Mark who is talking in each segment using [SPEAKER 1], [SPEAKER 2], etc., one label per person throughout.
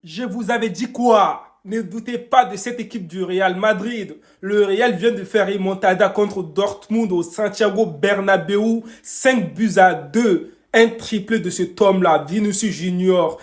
[SPEAKER 1] Je vous avais dit quoi? Ne doutez pas de cette équipe du Real Madrid. Le Real vient de faire remontada contre Dortmund au Santiago Bernabéu, 5 buts à 2. Un triplé de cet homme-là, Vinicius Junior.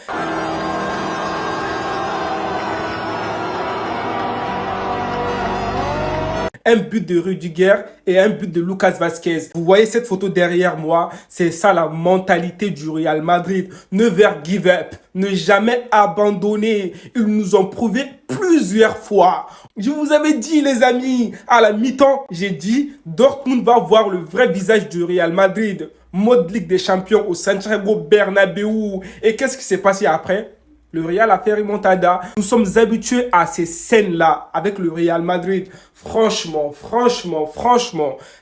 [SPEAKER 1] Un but de Rudiger et un but de Lucas Vazquez. Vous voyez cette photo derrière moi? C'est ça la mentalité du Real Madrid. Never give up. Ne jamais abandonner. Ils nous ont prouvé plusieurs fois. Je vous avais dit, les amis, à la mi-temps, j'ai dit, Dortmund va voir le vrai visage du Real Madrid. Mode Ligue des Champions au Santiago Bernabéu. Et qu'est-ce qui s'est passé après? Le Real a fait remontada. Nous sommes habitués à ces scènes-là avec le Real Madrid. Franchement,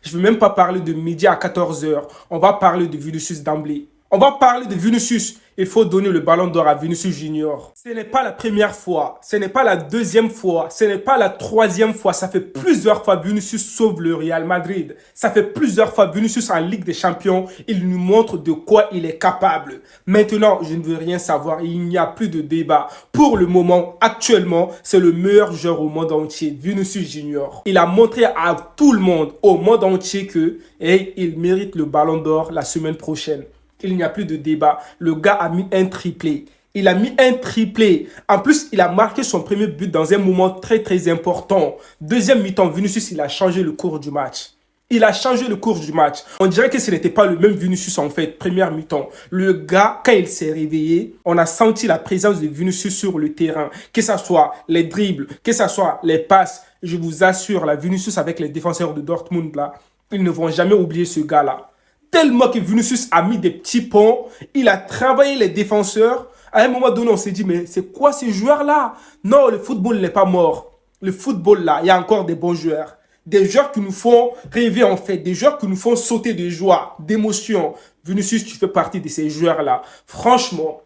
[SPEAKER 1] je ne veux même pas parler de midi à 14 heures. On va parler de Vinicius d'emblée. On va parler de Vinicius. Il faut donner le ballon d'or à Vinicius Junior. Ce n'est pas la première fois, ce n'est pas la deuxième fois, ce n'est pas la troisième fois. Ça fait plusieurs fois Vinicius sauve le Real Madrid. Ça fait plusieurs fois Vinicius en Ligue des Champions. Il nous montre de quoi il est capable. Maintenant, je ne veux rien savoir. Il n'y a plus de débat. Pour le moment, actuellement, c'est le meilleur joueur au monde entier, Vinicius Junior. Il a montré à tout le monde, au monde entier que il mérite le ballon d'or la semaine prochaine. Il n'y a plus de débat. Le gars a mis un triplé. Il a mis un triplé. En plus, il a marqué son premier but dans un moment très important. Deuxième mi-temps, Vinicius, il a changé le cours du match. Il a changé le cours du match. On dirait que ce n'était pas le même Vinicius en fait, première mi-temps. Le gars, quand il s'est réveillé, on a senti la présence de Vinicius sur le terrain. Que ce soit les dribbles, que ce soit les passes. Je vous assure, la Vinicius avec les défenseurs de Dortmund, là, ils ne vont jamais oublier ce gars-là. Tellement que Vinicius a mis des petits ponts, il a travaillé les défenseurs. À un moment donné, on s'est dit, mais c'est quoi ces joueurs-là? Non, le football n'est pas mort. Le football, là, il y a encore des bons joueurs. Des joueurs qui nous font rêver, en fait. Des joueurs qui nous font sauter de joie, d'émotion. Vinicius, tu fais partie de ces joueurs-là. Franchement,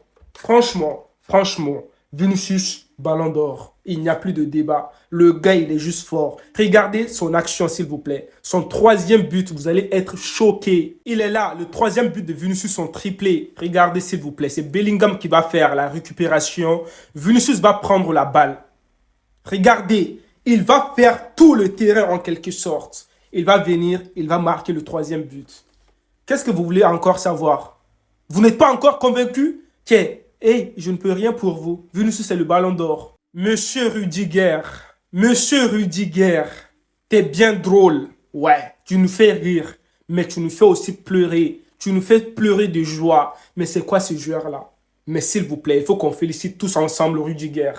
[SPEAKER 1] Vinicius, ballon d'or. Il n'y a plus de débat. Le gars, il est juste fort. Regardez son action, s'il vous plaît. Son troisième but, vous allez être choqués. Il est là, le troisième but de Vinicius, son triplé. Regardez, s'il vous plaît. C'est Bellingham qui va faire la récupération. Vinicius va prendre la balle. Regardez, il va faire tout le terrain en quelque sorte. Il va venir, il va marquer le troisième but. Qu'est-ce que vous voulez encore savoir? Vous n'êtes pas encore convaincu? Tiens, je ne peux rien pour vous. Vinicius, c'est le ballon d'or. Monsieur Rudiger, t'es bien drôle. Ouais, tu nous fais rire, mais tu nous fais aussi pleurer. Tu nous fais pleurer de joie. Mais c'est quoi ce joueur-là? Mais s'il vous plaît, il faut qu'on félicite tous ensemble Rudiger.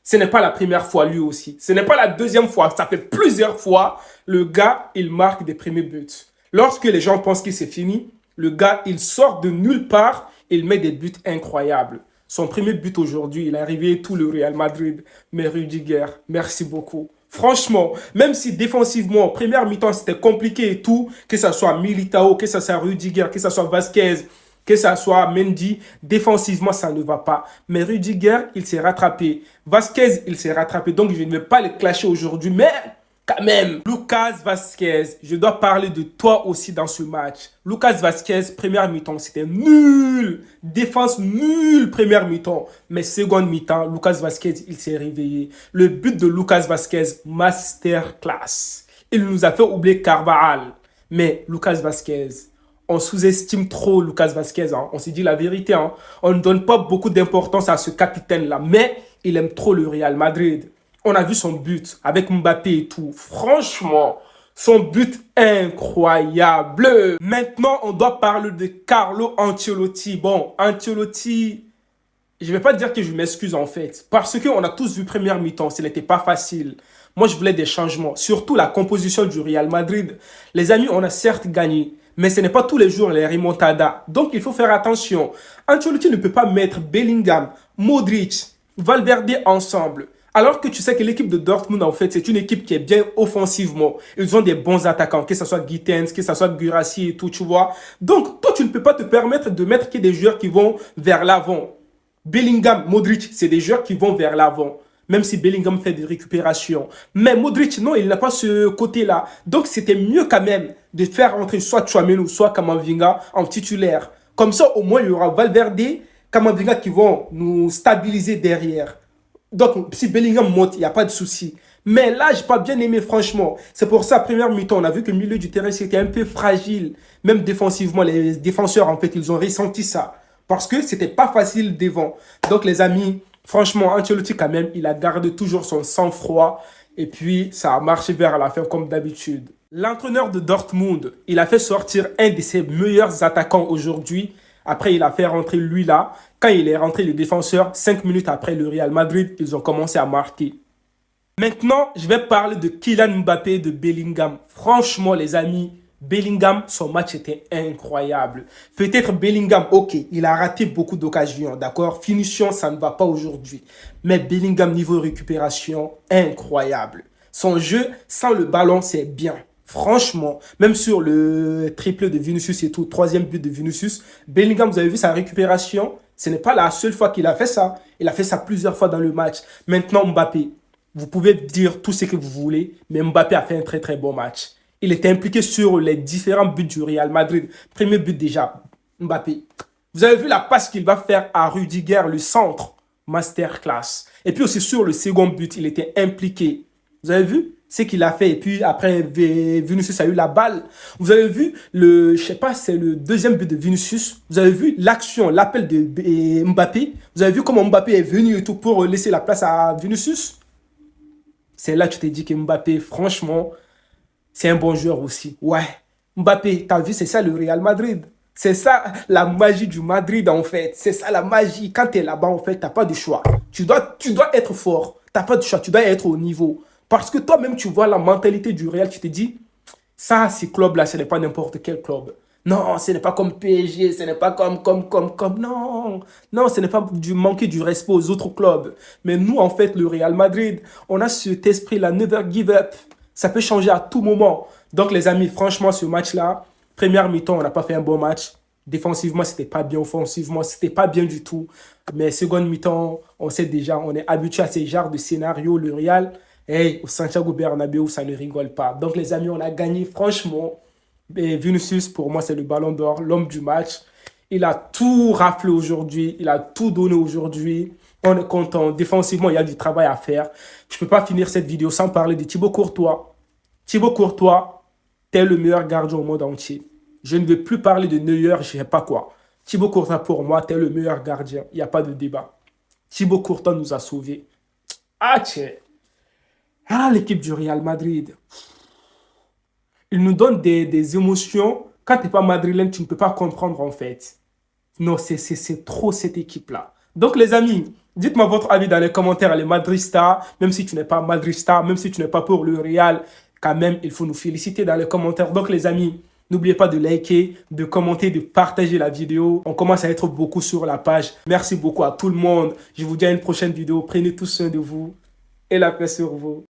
[SPEAKER 1] Ce n'est pas la première fois lui aussi. Ce n'est pas la deuxième fois. Ça fait plusieurs fois. Le gars, il marque des premiers buts. Lorsque les gens pensent que c'est fini, le gars, il sort de nulle part. Il met des buts incroyables. Son premier but aujourd'hui, il a réveillé tout le Real Madrid. Mais Rudiger, merci beaucoup. Franchement, même si défensivement, en première mi-temps, c'était compliqué et tout, que ce soit Militao, que ce soit Rudiger, que ce soit Vasquez, que ce soit Mendy, défensivement, ça ne va pas. Mais Rudiger, il s'est rattrapé. Vasquez, il s'est rattrapé. Donc, je ne vais pas les clasher aujourd'hui, mais quand même. Lucas Vazquez, je dois parler de toi aussi dans ce match. Lucas Vazquez, première mi-temps, c'était nul. Défense nulle, première mi-temps. Mais seconde mi-temps, Lucas Vazquez, il s'est réveillé. Le but de Lucas Vazquez, masterclass. Il nous a fait oublier Carvajal. Mais Lucas Vazquez, on sous-estime trop Lucas Vazquez. Hein. On s'est dit la vérité. Hein. On ne donne pas beaucoup d'importance à ce capitaine-là. Mais il aime trop le Real Madrid. On a vu son but avec Mbappé et tout. Franchement, son but incroyable. Maintenant, on doit parler de Carlo Ancelotti. Bon, Ancelotti, je ne vais pas dire que je m'excuse en fait. Parce qu'on a tous vu première mi-temps, ce n'était pas facile. Moi, je voulais des changements. Surtout la composition du Real Madrid. Les amis, on a certes gagné. Mais ce n'est pas tous les jours les remontadas. Donc, il faut faire attention. Ancelotti ne peut pas mettre Bellingham, Modric, Valverde ensemble. Alors que tu sais que l'équipe de Dortmund, en fait, c'est une équipe qui est bien offensivement. Ils ont des bons attaquants, que ce soit Gittens, que ce soit Guirassy et tout, tu vois. Donc, toi, tu ne peux pas te permettre de mettre que des joueurs qui vont vers l'avant. Bellingham, Modric, c'est des joueurs qui vont vers l'avant. Même si Bellingham fait des récupérations. Mais Modric, non, il n'a pas ce côté-là. Donc, c'était mieux quand même de faire entrer soit Tchouaméni ou soit Kamavinga en titulaire. Comme ça, au moins, il y aura Valverde Kamavinga qui vont nous stabiliser derrière. Donc, si Bellingham monte, il n'y a pas de souci. Mais là, je n'ai pas bien aimé, franchement. C'est pour ça, première mi-temps, on a vu que le milieu du terrain, c'était un peu fragile. Même défensivement, les défenseurs, en fait, ils ont ressenti ça. Parce que c'était pas facile devant. Donc, les amis, franchement, Ancelotti, quand même, il a gardé toujours son sang-froid. Et puis, ça a marché vers la fin, comme d'habitude. L'entraîneur de Dortmund, il a fait sortir un de ses meilleurs attaquants aujourd'hui. Après, il a fait rentrer lui là. Quand il est rentré, le défenseur, 5 minutes après le Real Madrid, ils ont commencé à marquer. Maintenant, je vais parler de Kylian Mbappé et de Bellingham. Franchement, les amis, Bellingham, son match était incroyable. Peut-être Bellingham, ok, il a raté beaucoup d'occasions, d'accord? Finition, ça ne va pas aujourd'hui. Mais Bellingham, niveau récupération, incroyable. Son jeu, sans le ballon, c'est bien. Franchement, même sur le triplé de Vinicius et tout, troisième but de Vinicius, Bellingham, vous avez vu sa récupération? Ce n'est pas la seule fois qu'il a fait ça. Il a fait ça plusieurs fois dans le match. Maintenant, Mbappé, vous pouvez dire tout ce que vous voulez, mais Mbappé a fait un très très bon match. Il était impliqué sur les différents buts du Real Madrid. Premier but déjà, Mbappé. Vous avez vu la passe qu'il va faire à Rudiger, le centre, masterclass. Et puis aussi sur le second but, il était impliqué. Vous avez vu ce qu'il a fait? Et puis après, Vinicius a eu la balle. Vous avez vu je sais pas, c'est le deuxième but de Vinicius. Vous avez vu l'action, l'appel de Mbappé. Vous avez vu comment Mbappé est venu et tout pour laisser la place à Vinicius. C'est là que tu t'es dit que Mbappé, franchement, c'est un bon joueur aussi. Ouais, Mbappé, t'as vu, c'est ça le Real Madrid. C'est ça la magie du Madrid en fait. C'est ça la magie. Quand tu es là-bas en fait, t'as pas de choix. Tu dois être fort. T'as pas de choix. Tu dois être au niveau. Parce que toi-même, tu vois la mentalité du Real. Tu te dis, ça, ces clubs-là, ce n'est pas n'importe quel club. Non, ce n'est pas comme PSG, ce n'est pas comme, non. Non, ce n'est pas du manquer du respect aux autres clubs. Mais nous, en fait, le Real Madrid, on a cet esprit-là, never give up. Ça peut changer à tout moment. Donc, les amis, franchement, ce match-là, première mi-temps, on n'a pas fait un bon match. Défensivement, c'était pas bien. Offensivement, c'était pas bien du tout. Mais seconde mi-temps, on sait déjà, on est habitué à ces genres de scénarios. Le Real, hey, au Santiago Bernabéu, ça ne rigole pas. Donc, les amis, on a gagné, franchement. Et Vinicius, pour moi, c'est le ballon d'or, l'homme du match. Il a tout raflé aujourd'hui. Il a tout donné aujourd'hui. On est content. Défensivement, il y a du travail à faire. Je ne peux pas finir cette vidéo sans parler de Thibaut Courtois. Thibaut Courtois, t'es le meilleur gardien au monde entier. Je ne veux plus parler de Neuer, je ne sais pas quoi. Thibaut Courtois, pour moi, t'es le meilleur gardien. Il n'y a pas de débat. Thibaut Courtois nous a sauvés. Ah, tiens. Ah, l'équipe du Real Madrid. Il nous donne des émotions. Quand tu n'es pas madrilène, tu ne peux pas comprendre en fait. Non, c'est trop cette équipe-là. Donc les amis, dites-moi votre avis dans les commentaires, les Madristas, même si tu n'es pas Madrista, même si tu n'es pas pour le Real, quand même, il faut nous féliciter dans les commentaires. Donc les amis, n'oubliez pas de liker, de commenter, de partager la vidéo. On commence à être beaucoup sur la page. Merci beaucoup à tout le monde. Je vous dis à une prochaine vidéo. Prenez tous soin de vous et la paix sur vous.